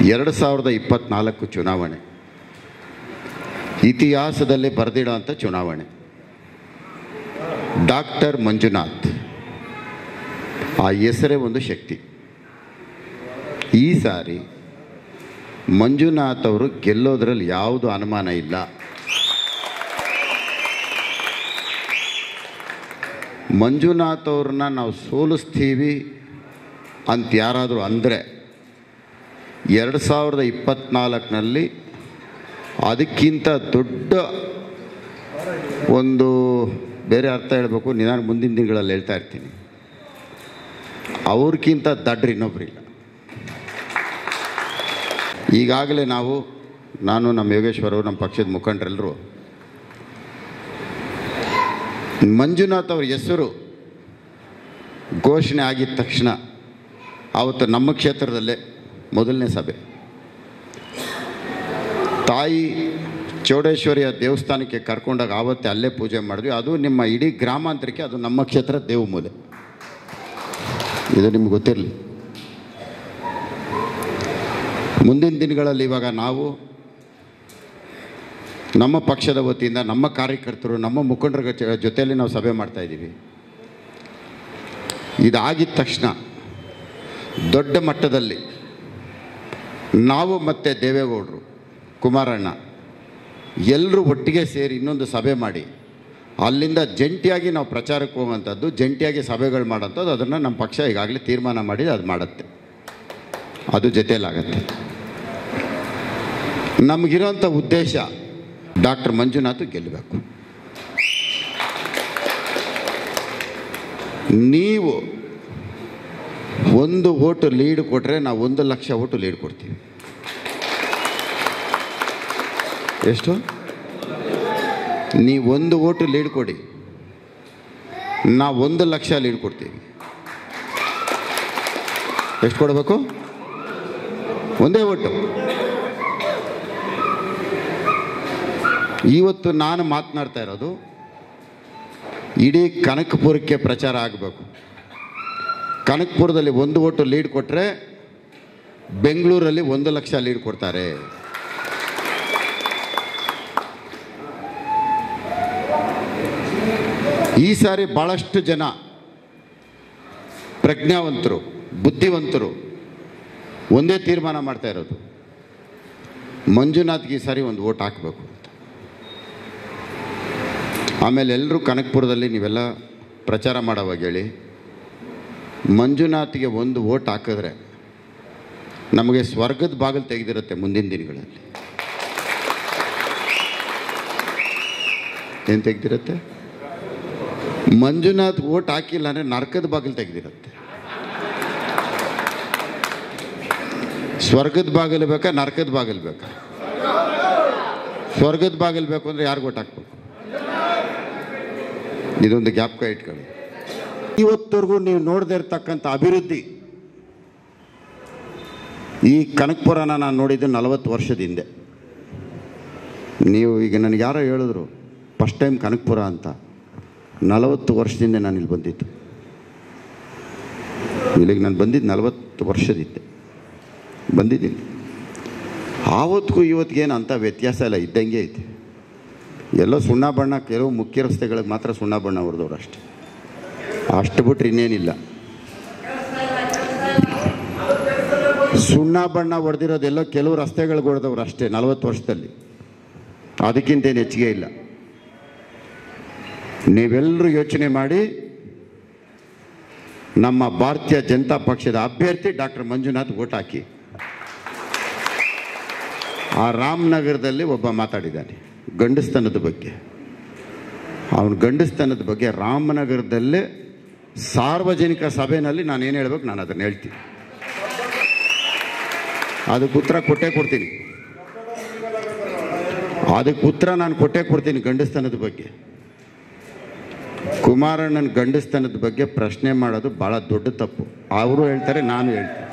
2024 ಚುನಾವಣೆ ಇತಿಹಾಸದಲ್ಲಿ ಬರೆದಿಡೋಂಥ ಚುನಾವಣೆ. ಡಾಕ್ಟರ್ ಮಂಜುನಾಥ್ ಆ ಹೆಸರೇ ಒಂದು ಶಕ್ತಿ. ಈ ಸಾರಿ ಮಂಜುನಾಥ್ ಅವರು ಗೆಲ್ಲೋದ್ರಲ್ಲಿ ಯಾವುದು ಅನುಮಾನ ಇಲ್ಲ. ಮಂಜುನಾಥ್ ಅವ್ರನ್ನ ನಾವು ಸೋಲಿಸ್ತೀವಿ ಅಂತ ಯಾರಾದರೂ ಅಂದರೆ 2024ನಲ್ಲಿ ಅದಕ್ಕಿಂತ ದೊಡ್ಡ ಒಂದು ಬೇರೆ ಅರ್ಥ ಹೇಳಬೇಕು, ನಾನು ಮುಂದಿನ ದಿನಗಳಲ್ಲಿ ಹೇಳ್ತಾ ಇರ್ತೀನಿ. ಅವ್ರಿಗಿಂತ ದಡ್ಡ್ರು ಇನ್ನೊಬ್ಬರಿಲ್ಲ. ಈಗಾಗಲೇ ನಾನು ನಮ್ಮ ಯೋಗೇಶ್ವರ್ ಅವರು, ನಮ್ಮ ಪಕ್ಷದ ಮುಖಂಡರೆಲ್ಲರೂ ಮಂಜುನಾಥ್ ಅವ್ರ ಹೆಸರು ಘೋಷಣೆ ಆಗಿದ ತಕ್ಷಣ ಆವತ್ತು ನಮ್ಮ ಕ್ಷೇತ್ರದಲ್ಲೇ ಮೊದಲನೇ ಸಭೆ. ತಾಯಿ ಚೌಡೇಶ್ವರಿಯ ದೇವಸ್ಥಾನಕ್ಕೆ ಕರ್ಕೊಂಡಾಗ ಆವತ್ತೇ ಅಲ್ಲೇ ಪೂಜೆ ಮಾಡಿದ್ವಿ. ಅದು ನಿಮ್ಮ ಇಡೀ ಗ್ರಾಮಾಂತರಕ್ಕೆ ಅದು ನಮ್ಮ ಕ್ಷೇತ್ರ ದೇವಮೂಲೆ. ಇದು ನಿಮ್ಗೆ ಗೊತ್ತಿರಲಿ. ಮುಂದಿನ ದಿನಗಳಲ್ಲಿ ಇವಾಗ ನಾವು ನಮ್ಮ ಪಕ್ಷದ ವತಿಯಿಂದ ನಮ್ಮ ಕಾರ್ಯಕರ್ತರು, ನಮ್ಮ ಮುಖಂಡರ ಜೊತೆಯಲ್ಲಿ ನಾವು ಸಭೆ ಮಾಡ್ತಾಯಿದ್ದೀವಿ. ಇದಾಗಿದ ತಕ್ಷಣ ದೊಡ್ಡ ಮಟ್ಟದಲ್ಲಿ ನಾವು ಮತ್ತು ದೇವೇಗೌಡರು, ಕುಮಾರಣ್ಣ ಎಲ್ಲರೂ ಒಟ್ಟಿಗೆ ಸೇರಿ ಇನ್ನೊಂದು ಸಭೆ ಮಾಡಿ ಅಲ್ಲಿಂದ ಜಂಟಿಯಾಗಿ ನಾವು ಪ್ರಚಾರಕ್ಕೆ ಹೋಗುವಂಥದ್ದು, ಜಂಟಿಯಾಗಿ ಸಭೆಗಳು ಮಾಡೋಂಥದ್ದು, ಅದನ್ನು ನಮ್ಮ ಪಕ್ಷ ಈಗಾಗಲೇ ತೀರ್ಮಾನ ಮಾಡಿ ಅದು ಮಾಡುತ್ತೆ. ಅದು ಜೊತೆಯಲ್ಲಾಗತ್ತೆ. ನಮಗಿರೋಂಥ ಉದ್ದೇಶ ಡಾಕ್ಟರ್ ಮಂಜುನಾಥ್ ಗೆಲ್ಲಬೇಕು. ನೀವು 1 ಓಟು ಲೀಡ್ ಕೊಟ್ಟರೆ ನಾವು 1 ಲಕ್ಷ ಓಟು ಲೀಡ್ ಕೊಡ್ತೀವಿ. ಎಷ್ಟು? ನೀವು 1 ಓಟು ಲೀಡ್ ಕೊಡಿ, ನಾವು 1 ಲಕ್ಷ ಲೀಡ್ ಕೊಡ್ತೀವಿ. ಎಷ್ಟು ಕೊಡಬೇಕು? 1 ಓಟು. ಇವತ್ತು ನಾನು ಮಾತನಾಡ್ತಾ ಇರೋದು ಇಡೀ ಕನಕಪುರಕ್ಕೆ ಪ್ರಚಾರ ಆಗಬೇಕು. ಕನಕಪುರದಲ್ಲಿ 1 ಓಟು ಲೀಡ್ ಕೊಟ್ಟರೆ ಬೆಂಗಳೂರಲ್ಲಿ 1 ಲಕ್ಷ ಲೀಡ್ ಕೊಡ್ತಾರೆ. ಈ ಸಾರಿ ಭಾಳಷ್ಟು ಜನ ಪ್ರಜ್ಞಾವಂತರು, ಬುದ್ಧಿವಂತರು ಒಂದೇ ತೀರ್ಮಾನ ಮಾಡ್ತಾ ಇರೋದು, ಮಂಜುನಾಥ್ಗೆ ಈ ಸಾರಿ 1 ಓಟ್ ಹಾಕಬೇಕು ಅಂತ. ಆಮೇಲೆ ಎಲ್ಲರೂ ಕನಕಪುರದಲ್ಲಿ ನೀವೆಲ್ಲ ಪ್ರಚಾರ ಮಾಡೋವಾಗ ಹೇಳಿ, ಮಂಜುನಾಥ್ಗೆ 1 ಓಟ್ ಹಾಕಿದ್ರೆ ನಮಗೆ ಸ್ವರ್ಗದ ಬಾಗಿಲು ತೆಗೆದಿರುತ್ತೆ ಮುಂದಿನ ದಿನಗಳಲ್ಲಿ. ಏನು ತೆಗೆದಿರುತ್ತೆ? ಮಂಜುನಾಥ್ ಓಟ್ ಹಾಕಿಲ್ಲ ಅಂದರೆ ನರಕದ ಬಾಗಿಲು ತೆಗೆದಿರುತ್ತೆ. ಸ್ವರ್ಗದ ಬಾಗಿಲು ಬೇಕಾ, ನರಕದ ಬಾಗಿಲು ಬೇಕಾ? ಸ್ವರ್ಗದ ಬಾಗಿಲು ಬೇಕು ಅಂದರೆ ಯಾರಿಗೆ ಓಟ್ ಹಾಕ್ಬೇಕು? ಇದೊಂದು ಜ್ಞಾಪಕ ಇಟ್ಕೊಳ್ಳಿ. ಇವತ್ತವರೆಗೂ ನೀವು ನೋಡದೇ ಇರ್ತಕ್ಕಂಥ ಅಭಿವೃದ್ಧಿ, ಈ ಕನಕಪುರನ ನಾನು ನೋಡಿದ್ದು 40 ವರ್ಷದ ಹಿಂದೆ. ನೀವು ಈಗ ನನಗೆ ಯಾರೋ ಹೇಳಿದ್ರು ಫಸ್ಟ್ ಟೈಮ್ ಕನಕಪುರ ಅಂತ. 40 ವರ್ಷದಿಂದ ನಾನು ಇಲ್ಲಿ ಬಂದಿದ್ದು. ಇಲ್ಲಿಗೆ ನಾನು ಬಂದಿದ್ದು 40 ವರ್ಷದ ಹಿಂದೆ ಬಂದಿದ್ದೀನಿ. ಆವತ್ತಿಗೂ ಇವತ್ತಿಗೇನು ಅಂಥ ವ್ಯತ್ಯಾಸ ಇಲ್ಲ, ಇದ್ದಂಗೆ ಐತೆ. ಎಲ್ಲೋ ಸುಣ್ಣ ಬಣ್ಣ, ಕೆಲವು ಮುಖ್ಯ ರಸ್ತೆಗಳಿಗೆ ಮಾತ್ರ ಸುಣ್ಣ ಬಣ್ಣ ಹೊಡೆದವ್ರು ಅಷ್ಟೇ. ಅಷ್ಟು ಬಿಟ್ರೆ ಇನ್ನೇನಿಲ್ಲ. ಸುಣ್ಣ ಬಣ್ಣ ಹೊಡೆದಿರೋದೆಲ್ಲೋ ಕೆಲವು ರಸ್ತೆಗಳಿಗೆ ಹೊಡೆದವ್ರು ಅಷ್ಟೇ 40 ವರ್ಷದಲ್ಲಿ. ಅದಕ್ಕಿಂತೇನು ಹೆಚ್ಚಿಗೆ ಇಲ್ಲ. ನೀವೆಲ್ಲರೂ ಯೋಚನೆ ಮಾಡಿ ನಮ್ಮ ಭಾರತೀಯ ಜನತಾ ಪಕ್ಷದ ಅಭ್ಯರ್ಥಿ ಡಾಕ್ಟರ್ ಮಂಜುನಾಥ್ ಓಟ್ ಹಾಕಿ. ಆ ರಾಮನಗರದಲ್ಲಿ ಒಬ್ಬ ಮಾತಾಡಿದ್ದಾನೆ ಗಂಡಸ್ತನದ ಬಗ್ಗೆ. ಅವನು ಗಂಡಸ್ತನದ ಬಗ್ಗೆ ರಾಮನಗರದಲ್ಲೇ ಸಾರ್ವಜನಿಕ ಸಭೆಯಲ್ಲಿ ನಾನೇನು ಹೇಳ್ಬೇಕು ನಾನು ಅದನ್ನು ಹೇಳ್ತೀನಿ. ಅದಕ್ಕೆ ಉತ್ತರ ಕೊಟ್ಟೇ ಕೊಡ್ತೀನಿ. ಅದಕ್ಕೆ ಉತ್ತರ ನಾನು ಕೊಟ್ಟೇ ಕೊಡ್ತೀನಿ. ಗಂಡಸ್ತನದ ಬಗ್ಗೆ, ಕುಮಾರಣ್ಣನ ಗಂಡಸ್ತನದ ಬಗ್ಗೆ ಪ್ರಶ್ನೆ ಮಾಡೋದು ಭಾಳ ದೊಡ್ಡ ತಪ್ಪು. ಅವರು ಹೇಳ್ತಾರೆ, ನಾನು ಹೇಳ್ತೀನಿ.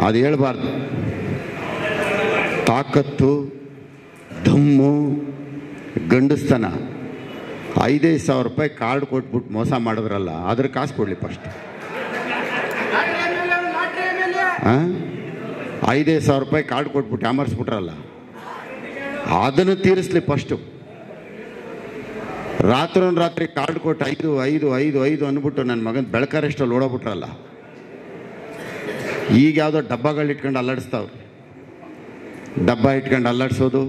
ಅದು ಹೇಳ್ಬಾರ್ದು. ತಾಕತ್ತು, ದಮ್ಮು, ಗಂಡಸ್ತನ 5,000 ರೂಪಾಯಿ ಕಾರ್ಡ್ ಕೊಟ್ಬಿಟ್ಟು ಮೋಸ ಮಾಡಿದ್ರಲ್ಲ, ಅದ್ರ ಕಾಸು ಕೊಡಲಿ ಫಸ್ಟ್. ₹5,000 ಕಾರ್ಡ್ ಕೊಟ್ಬಿಟ್ಟು ಯಾಮರ್ಸ್ಬಿಟ್ರಲ್ಲ, ಅದನ್ನು ತೀರಿಸ್ಲಿ ಫಸ್ಟು. ರಾತ್ರಿ ಕಾರ್ಡ್ ಕೊಟ್ಟು 5 ಅಂದ್ಬಿಟ್ಟು ನನ್ನ ಮಗನ ಬೆಳಕಾರಷ್ಟಲ್ಲಿ ಓಡೋಗ್ಬಿಟ್ರಲ್ಲ. ಈಗ ಯಾವುದೋ ಡಬ್ಬಗಳು ಇಟ್ಕೊಂಡು ಅಲ್ಲಾಡಿಸ್ತಾವ್ರು. ಡಬ್ಬ ಇಟ್ಕೊಂಡು ಅಲ್ಲಾಡಿಸೋದು,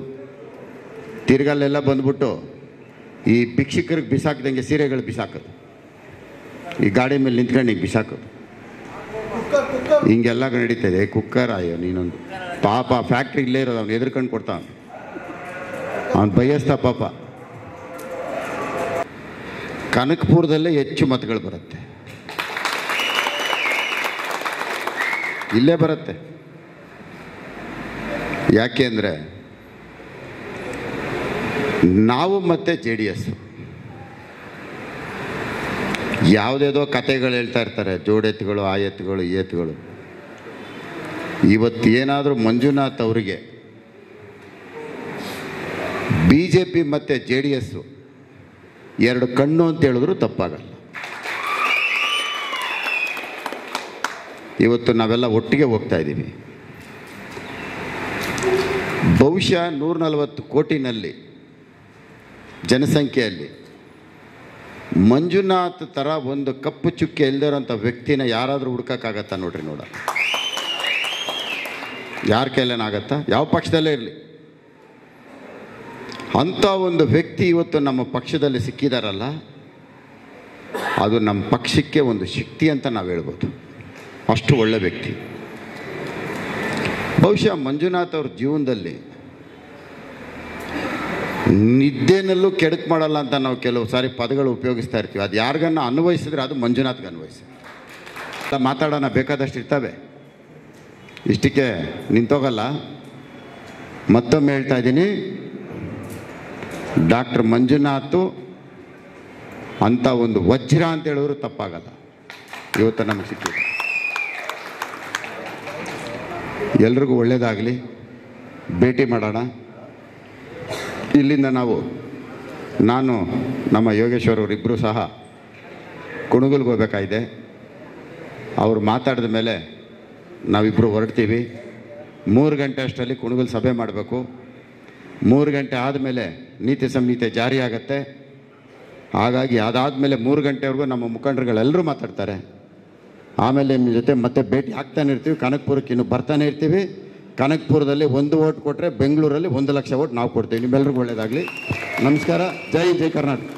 ತಿರ್ಗಲ್ಲೆಲ್ಲ ಬಂದ್ಬಿಟ್ಟು ಈ ಭಿಕ್ಷುಕರಿಗೆ ಬಿಸಾಕ್ದಂಗೆ ಸೀರೆಗಳು ಬಿಸಾಕೋದು, ಈ ಗಾಡಿ ಮೇಲೆ ನಿಂತ್ಕೊಂಡು ಹಿಂಗೆ ಬಿಸಾಕೋದು, ಹಿಂಗೆಲ್ಲ ನಡೀತಾಯಿದೆ. ಕುಕ್ಕರ್ ಅಯ್ಯೋ ನೀನೊಂದು ಪಾಪ, ಫ್ಯಾಕ್ಟ್ರಿ ಇಲ್ಲೇ ಇರೋದು, ಅವ್ನು ಎದುರ್ಕೊಂಡು ಕೊಡ್ತಾವನು, ಅವ್ನು ಬಯಸ್ತಾ ಪಾಪ. ಕನಕಪುರದಲ್ಲೇ ಹೆಚ್ಚು ಮತಗಳು ಬರುತ್ತೆ, ಇಲ್ಲೇ ಬರುತ್ತೆ. ಯಾಕೆ ಅಂದರೆ ನಾವು ಮತ್ತು JDS ಯಾವುದೇದೋ ಕತೆಗಳು ಹೇಳ್ತಾ ಇರ್ತಾರೆ, ಜೋಡೆತ್ತುಗಳು, ಆ ಎತ್ತುಗಳು, ಈ ಎತ್ತುಗಳು. ಇವತ್ತು ಏನಾದರೂ ಮಂಜುನಾಥ್ ಅವರಿಗೆ BJP ಮತ್ತು JDS ಎರಡು ಕಣ್ಣು ಅಂತ ಹೇಳಿದ್ರು ತಪ್ಪಾಗಲ್ಲ. ಇವತ್ತು ನಾವೆಲ್ಲ ಒಟ್ಟಿಗೆ ಹೋಗ್ತಾ ಇದ್ದೀವಿ. ಬಹುಶಃ 140 ಕೋಟಿನಲ್ಲಿ ಜನಸಂಖ್ಯೆಯಲ್ಲಿ ಮಂಜುನಾಥ್ ಥರ ಒಂದು ಕಪ್ಪು ಚುಕ್ಕೆ ಇಲ್ದಿರೋಂಥ ವ್ಯಕ್ತಿನ ಯಾರಾದರೂ ಹುಡ್ಕೋಕ್ಕಾಗತ್ತಾ ನೋಡ್ರಿ? ಯಾರ ಕೈಲೇನಾಗತ್ತಾ? ಯಾವ ಪಕ್ಷದಲ್ಲೇ ಇರಲಿ, ಅಂಥ ಒಂದು ವ್ಯಕ್ತಿ ಇವತ್ತು ನಮ್ಮ ಪಕ್ಷದಲ್ಲಿ ಸಿಕ್ಕಿದಾರಲ್ಲ, ಅದು ನಮ್ಮ ಪಕ್ಷಕ್ಕೆ ಒಂದು ಶಕ್ತಿ ಅಂತ ನಾವು ಹೇಳ್ಬೋದು. ಅಷ್ಟು ಒಳ್ಳೆ ವ್ಯಕ್ತಿ. ಬಹುಶಃ ಮಂಜುನಾಥ್ ಅವ್ರ ಜೀವನದಲ್ಲಿ ನಿದ್ದೆನಲ್ಲೂ ಕೆಡಕು ಮಾಡಲ್ಲ ಅಂತ ನಾವು ಕೆಲವು ಸಾರಿ ಪದಗಳು ಉಪಯೋಗಿಸ್ತಾ ಇರ್ತೀವಿ. ಅದು ಯಾರಿಗನ್ನ ಅನ್ವಯಿಸಿದ್ರೆ ಅದು ಮಂಜುನಾಥ್ಗೆ ಅನ್ವಯಿಸಿ. ಮಾತಾಡೋಣ, ಬೇಕಾದಷ್ಟು ಇರ್ತವೆ, ಇಷ್ಟಕ್ಕೆ ನಿಂತೋಗಲ್ಲ. ಮತ್ತೊಮ್ಮೆ ಹೇಳ್ತಾ ಇದ್ದೀನಿ, ಡಾಕ್ಟರ್ ಮಂಜುನಾಥ್ ಅಂಥ ಒಂದು ವಜ್ರ ಅಂತ ಹೇಳಿದ್ರು ತಪ್ಪಾಗಲ್ಲ. ಇವತ್ತು ನಮಗೆ ಸಿಕ್ಕಿದೆ. ಎಲ್ರಿಗೂ ಒಳ್ಳೆಯದಾಗಲಿ, ಭೇಟಿ ಮಾಡೋಣ. ಇಲ್ಲಿಂದ ನಾನು ನಮ್ಮ ಯೋಗೇಶ್ವರ್ ಅವರಿಬ್ಬರು ಸಹ ಕುಣಗಲ್ಗೆ ಹೋಗ್ಬೇಕಾಗಿದೆ. ಅವರು ಮಾತಾಡಿದ ಮೇಲೆ ನಾವಿಬ್ಬರು ಹೊರಡ್ತೀವಿ. 3 ಗಂಟೆ ಅಷ್ಟರಲ್ಲಿ ಕುಣಗಲ್ ಸಭೆ ಮಾಡಬೇಕು. 3 ಗಂಟೆ ಆದಮೇಲೆ ನೀತಿ ಸಂಹಿತೆ ಜಾರಿ ಆಗುತ್ತೆ. ಹಾಗಾಗಿ ಅದಾದಮೇಲೆ 3 ಗಂಟೆವರೆಗೂ ನಮ್ಮ ಮುಖಂಡರುಗಳೆಲ್ಲರೂ ಮಾತಾಡ್ತಾರೆ. ಆಮೇಲೆ ನಿಮ್ಮ ಜೊತೆ ಮತ್ತೆ ಭೇಟಿ ಆಗ್ತಾನೆ ಇರ್ತೀವಿ. ಕನಕಪುರಕ್ಕೆ ಇನ್ನೂ ಬರ್ತಾನೆ ಇರ್ತೀವಿ. ಕನಕಪುರದಲ್ಲಿ 1 ವೋಟ್ ಕೊಟ್ಟರೆ ಬೆಂಗಳೂರಲ್ಲಿ 1 ಲಕ್ಷ ವೋಟ್ ನಾವು ಕೊಡ್ತೀವಿ. ನಿಮ್ಮೆಲ್ಲರಿಗೂ ಒಳ್ಳೆಯದಾಗಲಿ. ನಮಸ್ಕಾರ. ಜೈ ಕರ್ನಾಟಕ.